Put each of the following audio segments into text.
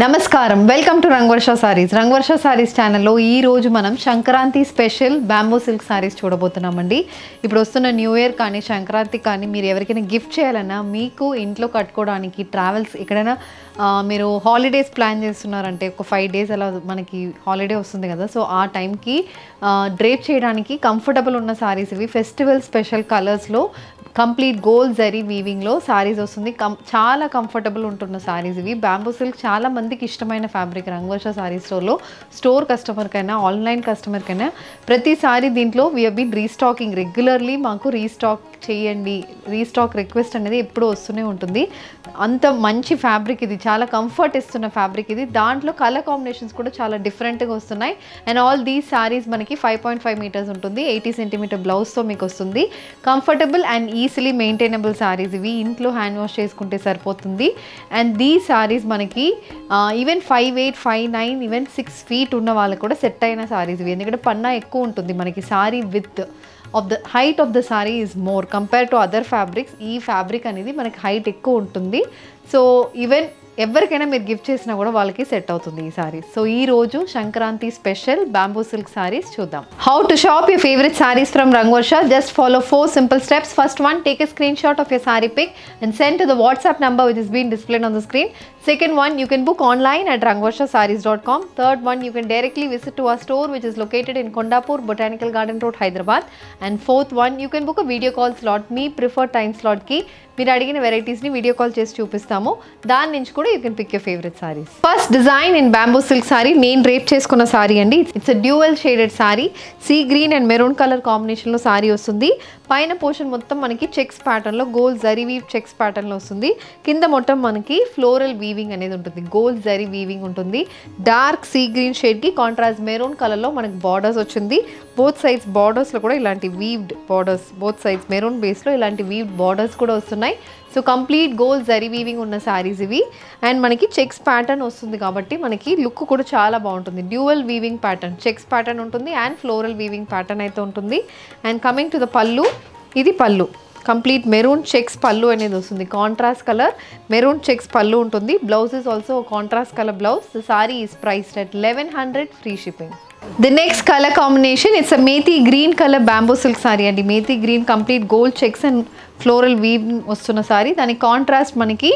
నమస్కారం welcome to Rangavarsha saris Rangavarsha saris ఛానల్లో ఈ రోజు మనం Sankranti special bamboo silk saris చూడబోతున్నామండి. ఇప్పుడు వస్తున్న న్యూ ఇయర్ కానీ సంక్రాంతి కానీ మీరు ఎవరికైనా గిఫ్ట్ చేయాలన్నా మీకు ఇంట్లో కట్టుకోవడానికి ట్రావెల్స్ ఎక్కడైనా మీరు హాలిడేస్ ప్లాన్ చేస్తున్నారంటే ఒక 5 days అలా మనకి హాలిడే వస్తుంది కదా, సో ఆ టైంకి డ్రేప్ చేయడానికి కంఫర్టబుల్ ఉన్న సారీస్ ఇవి. ఫెస్టివల్ స్పెషల్ కలర్స్లో కంప్లీట్ గోల్డ్ జరీ వీవింగ్లో సారీస్ వస్తుంది. చాలా కంఫర్టబుల్ ఉంటున్న సారీస్ ఇవి. బ్యాంబూ సిల్క్ చాలా మందికి ఇష్టమైన ఫ్యాబ్రిక్. రంగవర్ష సారీ స్టోర్ కస్టమర్కైనా ఆన్లైన్ కస్టమర్కైనా ప్రతిసారి దీంట్లో we have been restocking regularly. మాకు రీస్టాక్ చేయండి, రీస్టాక్ రిక్వెస్ట్ అనేది ఎప్పుడూ వస్తూనే ఉంటుంది. అంత మంచి ఫ్యాబ్రిక్ ఇది, చాలా కంఫర్ట్ ఇస్తున్న ఫ్యాబ్రిక్ ఇది. దాంట్లో కలర్ కాంబినేషన్స్ కూడా చాలా డిఫరెంట్గా వస్తున్నాయి. అండ్ ఆల్ దీస్ సారీస్ మనకి 5.5 meters ఉంటుంది, 80 cm బ్లౌజ్తో మీకు వస్తుంది. Comfortable and easily maintainable saris ఇవి. ఇంట్లో హ్యాండ్ వాష్ చేసుకుంటే సరిపోతుంది. అండ్ దీ సారీస్ మనకి ఈవెన్ 5'8", 5'9", ఈవెన్ 6 feet ఉన్న వాళ్ళకి కూడా సెట్ అయిన సారీస్ ఇవి. ఎందుకంటే పన్నా ఎక్కువ ఉంటుంది మనకి. Sorry with of the height of the sorry is more compare to other fabrics. ఈ ఫ్యాబ్రిక్ అనేది మనకి హైట్ ఎక్కువ ఉంటుంది. సో ఈవెన్ ఎవరికైనా మీరు గిఫ్ట్ చేసినా కూడా వాళ్ళకి సెట్ అవుతుంది ఈ సారీస్. సో ఈ రోజు Sankranti special bamboo silk saris చూద్దాం. How to shop your favourite saris from Rangavarsha. Just follow 4 simple steps. First one, take a screenshot of your saree pic and send to the WhatsApp number which is being displayed on the screen. Second one, you can book online at rangvarshasarees.com. Third one, you can directly visit to our store which is located in Kondapur, Botanical Garden Road, Hyderabad. And fourth one, you can book a video call slot. Me preferred time slot కి మీరు అడిగిన వెరైటీస్ని video call చేసి చూపిస్తాము. దాని నుంచి కూడా you can pick your favourite saris. First design in bamboo silk sari, నేను drape చేసుకున్న సారీ అండి. It's dual shaded sari. Sea green and maroon colour కాంబినేషన్లో సారీ వస్తుంది. పైన పోర్షన్ మొత్తం మనకి చెక్స్ ప్యాటర్న్లో గోల్డ్ జరీ వీవ్ చెక్స్ ప్యాటర్న్లో వస్తుంది. కింద మొత్తం మనకి ఫ్లోరల్ వీవింగ్ అనేది ఉంటుంది, గోల్డ్ జరీ వీవింగ్ ఉంటుంది. డార్క్ సీ గ్రీన్ షేడ్కి కాంట్రాస్ట్ మెరూన్ కలర్లో మనకి బార్డర్స్ వచ్చింది. బోత్ సైడ్స్ బార్డర్స్లో కూడా ఇలాంటి weaved borders, both sides maroon బేస్లో ఇలాంటి వీవ్డ్ బార్డర్స్ కూడా వస్తున్నాయి. So complete gold zari weaving ఉన్న సారీస్ ఇవి. అండ్ మనకి చెక్స్ ప్యాటర్న్ వస్తుంది కాబట్టి మనకి లుక్ కూడా చాలా బాగుంటుంది. Dual weaving pattern, checks pattern ఉంటుంది అండ్ ఫ్లోరల్ వీవింగ్ ప్యాటర్న్ అయితే ఉంటుంది. అండ్ కమింగ్ టు ద పళ్ళు, ఇది పళ్ళు కంప్లీట్ మెరూన్ చెక్స్ పళ్ళు అనేది వస్తుంది. కాంట్రాస్ట్ కలర్ మెరూన్ చెక్స్ పళ్ళు ఉంటుంది. Blouse is also contrast colour blouse. The sorry is priced at 1100 free shipping. The next color combination, it's a methi green color bamboo silk saree and methi green complete gold checks and floral weave వస్తున్న sorry. దాని contrast మనకి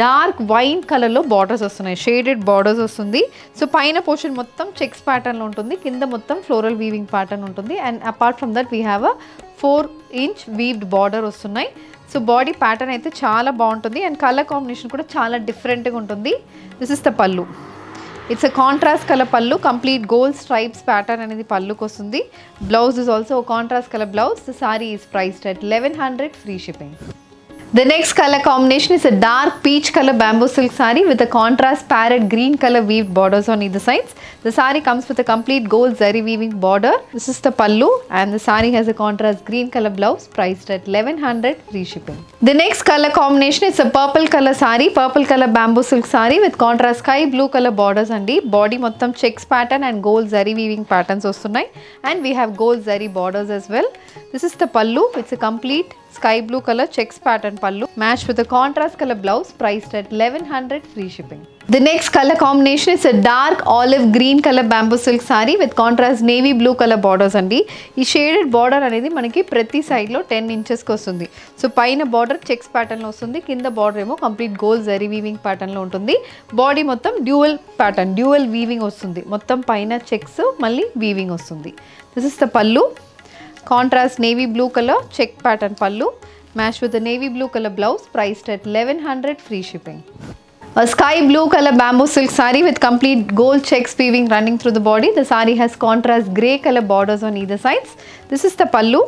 dark wine కలర్లో borders వస్తున్నాయి, shaded borders వస్తుంది. So పైన portion మొత్తం checks ప్యాటర్న్లో ఉంటుంది, కింద మొత్తం ఫ్లోరల్ వీవింగ్ ప్యాటర్న్ ఉంటుంది. And apart from that we have a 4-inch weaved border వస్తున్నాయి. సో బాడీ ప్యాటర్న్ అయితే చాలా బాగుంటుంది అండ్ కలర్ కాంబినేషన్ కూడా చాలా డిఫరెంట్గా ఉంటుంది. దిస్ ఇస్ ద పళ్ళు. ఇట్స్ అ కాంట్రాస్ట్ కలర్ పళ్ళు, కంప్లీట్ గోల్డ్ స్ట్రైప్స్ ప్యాటర్న్ అనేది పళ్ళుకి వస్తుంది. Blouse is also contrast colour blouse. The sorry is priced at 1100 free shipping. The next color combination is a dark peach color bamboo silk saree with a contrast parrot green color weaved borders on either sides. The saree comes with a complete gold zari weaving border. This is the pallu and the saree has a contrast green color blouse priced at 1100 free shipping. The next color combination is a purple color saree, purple color bamboo silk saree with contrast sky blue color borders andi. Body mottam checks pattern and gold zari weaving patterns vastunnai and we have gold zari borders as well. This is the pallu. It's a complete sky blue color checks pattern pallu matched with a contrast color blouse priced at 1100 free shipping. The next color combination is a dark olive green color bamboo silk saree with contrast navy blue color borders andi. ఈ shaded border అనేది మనకి ప్రతి సైడ్లో 10 inches వస్తుంది. So పైన border checks ప్యాటర్న్లో వస్తుంది, కింద బార్డర్ ఏమో కంప్లీట్ గోల్డ్ జరీ వీవింగ్ ప్యాటర్న్లో ఉంటుంది. బాడీ మొత్తం డ్యూయల్ ప్యాటర్న్, డ్యూయల్ వీవింగ్ వస్తుంది. మొత్తం పైన చెక్స్ మళ్ళీ వీవింగ్ వస్తుంది. దిస్ ఇస్ ద పల్లు. Contrast navy blue color check pattern pallu matched with a navy blue color blouse priced at 1100 free shipping. A sky blue color bamboo silk saree with complete gold checks weaving running through the body. The saree has contrast grey color borders on either sides. This is the pallu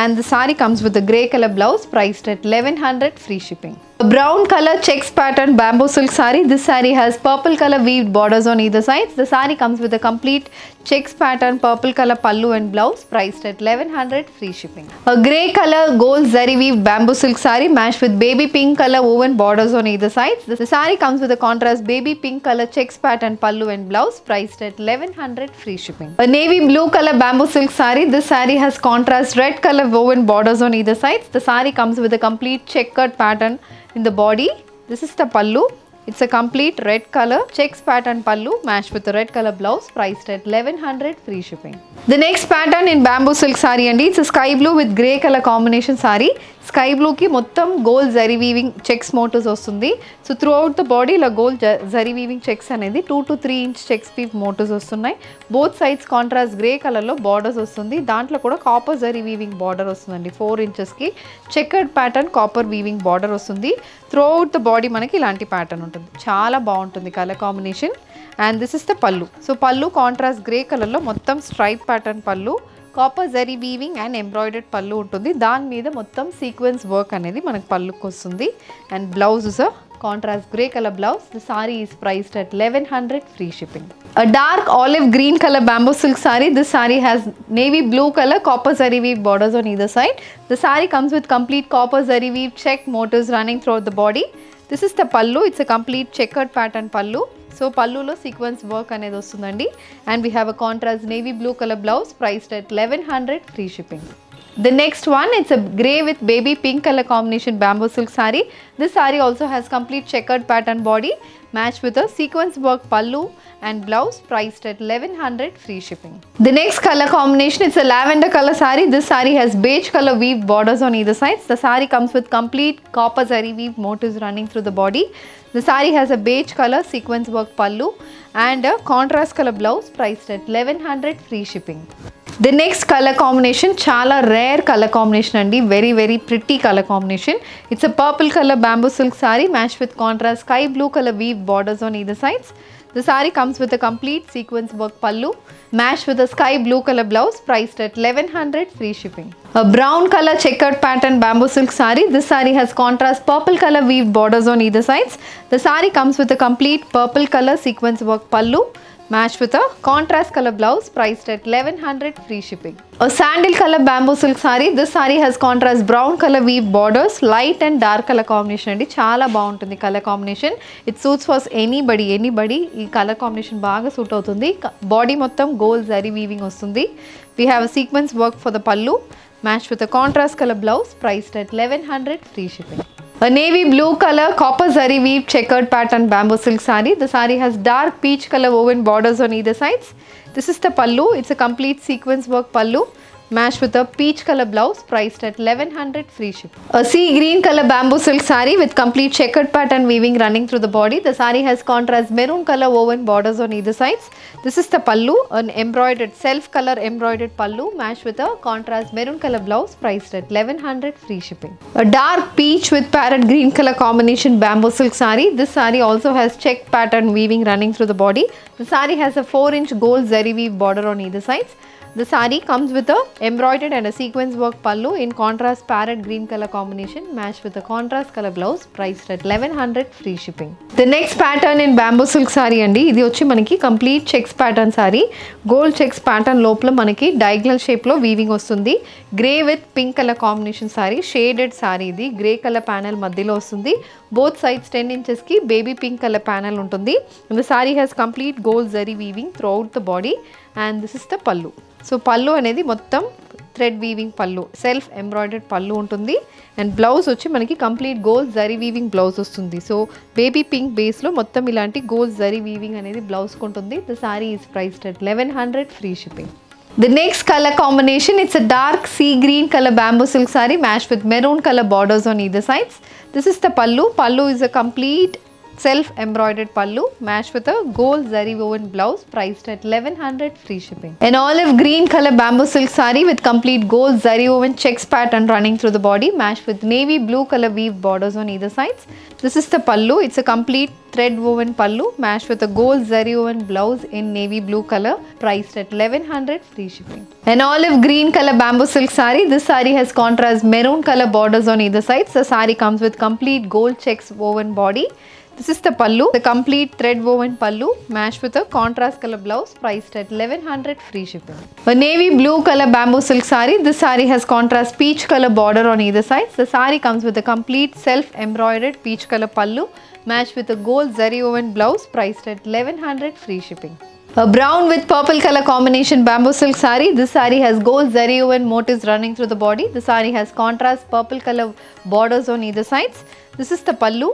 and the saree comes with a grey color blouse priced at 1100 free shipping. A brown color checks pattern bamboo silk saree. This saree has purple color weaved borders on either sides. The saree comes with a complete checks pattern purple color pallu and blouse priced at 1100 free shipping. A grey color gold zari weaved bamboo silk saree matched with baby pink color woven borders on either sides. The saree comes with a contrast baby pink color checks pattern pallu and blouse priced at 1100 free shipping. A navy blue color bamboo silk saree. This saree has contrast red color woven borders on either sides. The saree comes with a complete checkered pattern in the body. This is the pallu It's a complete red color checks pattern pallu matched with a red color blouse priced at 1100 free shipping. The next pattern in bamboo silk saree andi, it's a sky blue with grey color combination saree. Sky blue ki mottam gold zari weaving checks motifs vastundi. So throughout the body la gold zari weaving checks anedi 2 to 3 inch checks weave motifs vastunnai. Both sides contrast grey color lo borders vastundi. Dantlo kuda copper zari weaving border vastundandi 4 inches ki checkered pattern copper weaving border vastundi. Throughout the body manaki ilanti pattern untundi. Chaala baaguntundi color combination. And this is the pallu. So pallu contrast grey color lo mottam stripe pattern pallu. Copper zari weaving and embroidered పళ్ళు ఉంటుంది. దాని మీద మొత్తం sequence work అనేది మనకు పళ్ళుకి వస్తుంది. And blouse is contrast grey colour blouse. The sorry is priced at 1100 free shipping. A dark olive green color bamboo silk saree. This saree has navy blue color copper zari weave borders on either side. The saree comes with complete copper zari weave check motifs running throughout the body. This is the pallu. It's a complete checkered pattern pallu. So pallu lo sequence work anedi ostundandi. And we have a contrast navy blue color blouse priced at 1100 free shipping. The next one, it's a grey with baby pink color combination bamboo silk saree. This saree also has complete checkered pattern body matched with a sequence work pallu and blouse priced at 1100 free shipping. The next color combination, it's a lavender color saree. This saree has beige color weave borders on either sides. The saree comes with complete copper zari weave motifs running through the body. The saree has a beige color sequence work pallu and a contrast color blouse priced at 1100 free shipping. The next color combination, chala rare color combination andi, very pretty color combination. It's a purple color bamboo silk saree matched with contrast sky blue color weave borders on either sides. The saree comes with a complete sequence work pallu matched with a sky blue color blouse priced at 1100 free shipping. A brown color checkered pattern bamboo silk saree. This saree has contrast purple color weave borders on either sides. The saree comes with a complete purple color sequence work pallu matched with a contrast color blouse priced at 1100 free shipping. A sandal color bamboo silk saree. This saree has contrast brown color weave borders, light and dark color combination andi. Chaala baaguntundi color combination. It suits for anybody ee color combination baaga suit avutundi. Body mottam gold zari weaving vastundi. We have a sequence work for the pallu matched with a contrast color blouse priced at 1100 free shipping. A navy blue color copper zari weave checkered pattern bamboo silk saree. The saree has dark peach color woven borders on either sides. This is the pallu. It's a complete sequence work pallu matched with a peach color blouse priced at 1100 free shipping. A sea green color bamboo silk saree with complete checkered pattern weaving running through the body. The saree has contrast maroon color woven borders on either sides. This is the pallu, an embroidered self color embroidered pallu matched with a contrast maroon color blouse priced at 1100 free shipping. A dark peach with parrot green color combination bamboo silk saree. This saree also has check pattern weaving running through the body. The saree has a 4-inch gold zari weave border on either sides. The saree comes with a embroidered and a sequence work pallu in contrast parrot green color combination matched with a contrast color blouse priced at 1100 free shipping. The next pattern in bamboo silk saree andi, idi vachi manaki complete checks pattern saree. Gold checks pattern lopala manaki diagonal shape lo weaving vastundi. Grey with pink color combination saree, shaded saree idi. Grey color panel madhyalo vastundi. Both sides 10 inches ki baby pink color panel untundi. And the saree has complete gold zari weaving throughout the body and this is the pallu. So పళ్ళు అనేది మొత్తం thread weaving పళ్ళు, self embroidered పళ్ళు ఉంటుంది. And blouse వచ్చి మనకి complete gold zari weaving blouse వస్తుంది. So baby pink బేస్లో మొత్తం ఇలాంటి గోల్డ్ జరీ వీవింగ్ అనేది బ్లౌజ్కి ఉంటుంది. The sorry is priced at 1100 free shipping. The next color combination, it's a dark sea green color bamboo silk saree matched with maroon color borders on either sides. This is the pallu. Pallu is a complete self embroidered pallu matched with a gold zari woven blouse priced at 1100 free shipping. An olive green color bamboo silk saree with complete gold zari woven checks pattern running through the body matched with navy blue color weave borders on either sides. This is the pallu. It's a complete thread woven pallu matched with a gold zari woven blouse in navy blue color priced at 1100 free shipping. An olive green color bamboo silk saree. This saree has contrast maroon color borders on either sides. The saree comes with complete gold checks woven body. This is the pallu, the complete thread woven pallu matched with a contrast color blouse priced at 1100 free shipping. A navy blue color bamboo silk saree. This saree has contrast peach color border on either side. The saree comes with a complete self embroidered peach color pallu matched with a gold zari woven blouse priced at 1100 free shipping. A brown with purple color combination bamboo silk saree. This saree has gold zari woven motifs running through the body. The saree has contrast purple color borders on either sides. This is the pallu.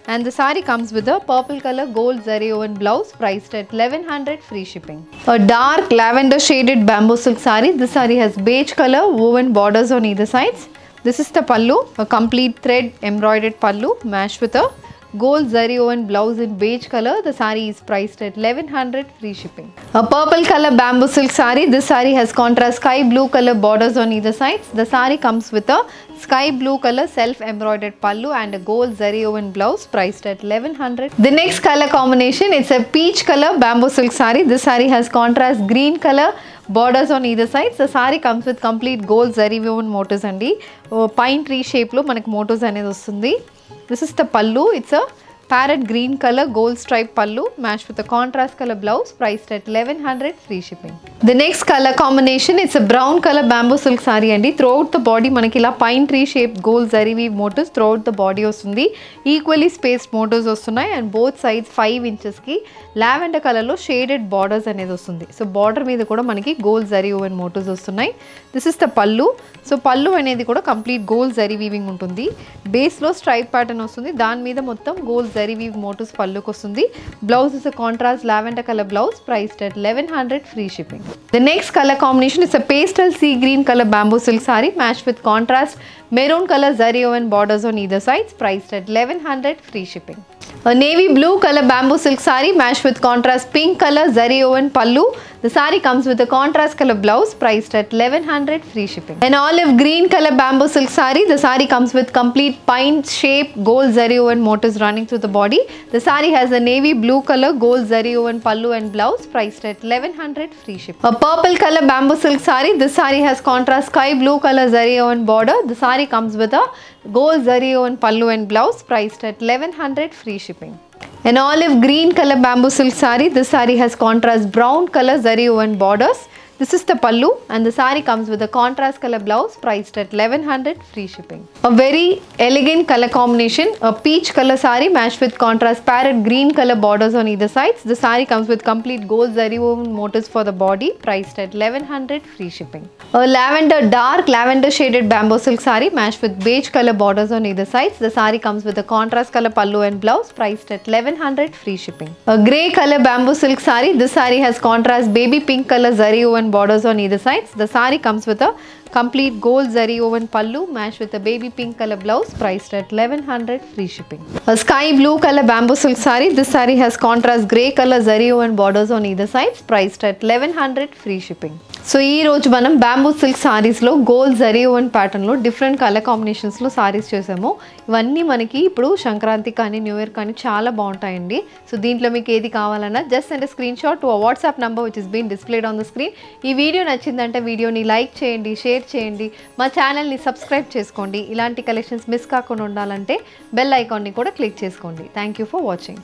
and the saree comes with a purple color gold zari woven blouse priced at 1100 free shipping. A dark lavender shaded bamboo silk saree. This saree has beige color woven borders on either sides. This is the pallu, a complete thread embroidered pallu matched with a gold zari woven blouse in beige color. The saree is priced at 1100 free shipping. A purple color bamboo silk saree. This saree has contrast sky blue color borders on either sides. The saree comes with a sky blue color self embroidered pallu and a gold zari woven blouse priced at 1100. The next color combination, it's a peach color bamboo silk saree. This saree has contrast green color borders on either sides. The saree comes with complete gold zari woven motifs andi. Pine tree shape lo manaku motifs anedi vastundi. This is the pallu. It's a parrot green color gold stripe pallu matched with a contrast color blouse priced at 1100 free shipping. The next color combination, it's a brown color bamboo silk saree andi. Throughout the body manaki ila pine tree shaped gold zari weave motifs throughout the body vastundi. Equally spaced motifs vastunnai and both sides 5 inches ki lavender color lo shaded borders anedi vastundi. So border meeda kuda manaki gold zari woven motifs vastunnai. This is the pallu. So pallu అనేది కూడా complete gold zari weaving ఉంటుంది. Base లో stripe pattern వస్తుంది. దాని మీద మొత్తం gold zari weave motifs పల్లుకి వస్తుంది. Blouse is a contrast lavender colour blouse priced at 1100 free shipping. The next color combination is a pastel sea green color bamboo silk saree matched with contrast maroon color zari woven borders on either sides priced at 1100 free shipping. A navy blue color bamboo silk saree matched with contrast pink color zari woven pallu. The saree comes with a contrast color blouse priced at 1100 free shipping. An olive green color bamboo silk saree. The saree comes with complete pine shape gold zari woven motifs running through the body. The saree has a navy blue color gold zari woven pallu and blouse priced at 1100 free shipping. A purple color bamboo silk saree. This saree has contrast sky blue color zari woven border. The saree comes with a gold zari woven pallu and blouse priced at 1100 free shipping. An olive green color bamboo silk saree. This saree has contrast brown color zari woven borders. This is the pallu and the saree comes with a contrast color blouse priced at 1100 free shipping. A very elegant color combination, a peach color saree matched with contrast parrot green color borders on either sides. The saree comes with complete gold zari woven motifs for the body priced at 1100 free shipping. A dark lavender shaded bamboo silk saree matched with beige color borders on either sides. The saree comes with a contrast color pallu and blouse priced at 1100 free shipping. A grey color bamboo silk saree. This saree has contrast baby pink color zari woven borders on either sides. The saree comes with a complete gold zari woven pallu matched with a baby pink color blouse priced at 1100 free shipping. A sky blue color bamboo silk saree. This saree has contrast grey color zari woven borders on either sides priced at 1100 free shipping. So ఈ రోజు మనం bamboo silk సారీస్లో gold zari woven ప్యాటర్న్లో different colour కాంబినేషన్స్లో సారీస్ చేసాము. ఇవన్నీ మనకి ఇప్పుడు సంక్రాంతి కానీ న్యూ ఇయర్ కానీ చాలా బాగుంటాయండి. సో దీంట్లో మీకు ఏది కావాలన్నా just send screenshot to WhatsApp number which is been displayed on the screen. ఈ వీడియో నచ్చిందంటే వీడియోని లైక్ చేయండి, షేర్ చేయండి, మా ఛానల్ని సబ్స్క్రైబ్ చేసుకోండి. ఇలాంటి కలెక్షన్స్ మిస్ కాకుండా ఉండాలంటే బెల్ ఐకాన్ని కూడా క్లిక్ చేసుకోండి. Thank you for watching.